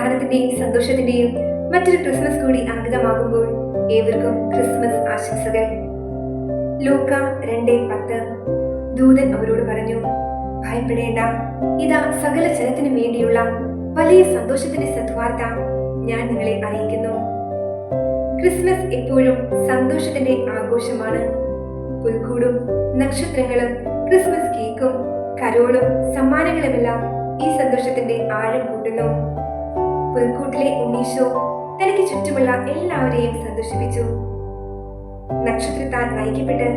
സമാധാനത്തിന്റെയും സന്തോഷത്തിന്റെയും മറ്റൊരു ക്രിസ്മസ് കൂടി ആഗതമാകുമ്പോൾ ഏവർക്കും ക്രിസ്മസ് ആശംസകൾ. ലൂക്ക 2:10. ദൂതൻ അവരോട് പറഞ്ഞു, ഭയപ്പെടേണ്ട, ഇതാ സകല ജനത്തിനും വേണ്ടിയുള്ള വലിയ സന്തോഷത്തിന്റെ സദ്വാർത്ത ഞാൻ നിങ്ങളെ അറിയിക്കുന്നു. ക്രിസ്മസ് എപ്പോഴും സന്തോഷത്തിന്റെ ആഘോഷമാണ്. പുൽക്കൂടും നക്ഷത്രങ്ങളും ക്രിസ്മസ് കേക്കും കരോളും സമ്മാനങ്ങളുമെല്ലാം ഈ സന്തോഷത്തിന്റെ ആഴം കൂട്ടുന്നു. പുൽക്കൂട്ടിലെ ഉണ്ണീശോ തനിക്ക് ചുറ്റുമുള്ള എല്ലാവരെയും സന്തോഷിപ്പിച്ചു. നക്ഷത്രത്താൽ നയിക്കപ്പെട്ട്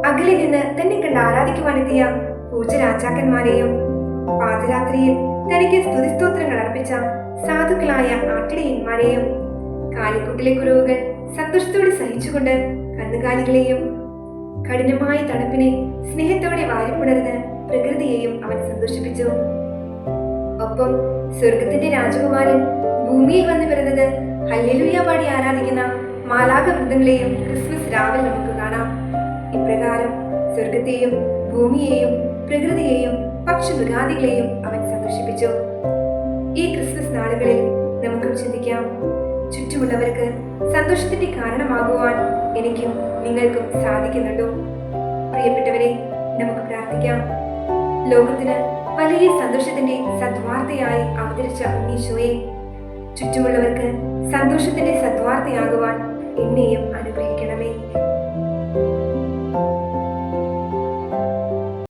അകലെ നിന്ന് തന്നെ കണ്ട് ആരാധിക്കുവാനെത്തിയ പൂജരാജാക്കന്മാരെയും പാതിരാത്രിയിൽ തനിക്ക് സ്തുതിസ്തോത്രങ്ങൾ അർപ്പിച്ച സാധുക്കളായ ആട്ടിടയന്മാരെയും കാലിക്കൂട്ടിലെ കുറവുകൾ സന്തോഷത്തോടെ സഹിച്ചുകൊണ്ട് കന്നുകാലികളെയും കഠിനമായ തണുപ്പിനെ സ്നേഹത്തോടെ വാരിപ്പുണർന്ന് പ്രകൃതിയെയും അവൻ സന്തോഷിപ്പിച്ചു. ഒപ്പം സ്വർഗത്തിന്റെ രാജകുമാരൻ ഭൂമിയിൽ വന്നു പിറന്നത് ഹല്ലേലൂയ പാടി ആരാധിക്കുന്ന മാലാഖ വൃന്ദങ്ങളെയും ക്രിസ്മസ് രാവിൽ നമുക്ക് കാണാം. ഇപ്രകാരം സ്വർഗത്തെയും ഭൂമിയെയും പ്രകൃതിയെയും പക്ഷിമൃഗാദികളെയും അവൻ സന്തോഷിപ്പിച്ചു. ഈ ക്രിസ്മസ് നാളുകളിൽ നമുക്കും ചിന്തിക്കാം, ചുറ്റുമുള്ളവർക്ക് സന്തോഷത്തിന്റെ കാരണമാകുവാൻ എനിക്കും നിങ്ങൾക്കും സാധിക്കുന്നുണ്ടോ? പ്രിയപ്പെട്ടവരെ, നമുക്ക് പ്രാർത്ഥിക്കാം. ലോകത്തിന് വലിയ സന്തോഷത്തിന്റെ സദ്വാർത്തയായി അവതരിച്ച ഉണ്ണീശോയെ, ചുറ്റുമുള്ളവർക്ക് സന്തോഷത്തിന്റെ സദ്വാർത്തയാകുവാൻ എന്നെയും അനുഗ്രഹിക്കണമേ.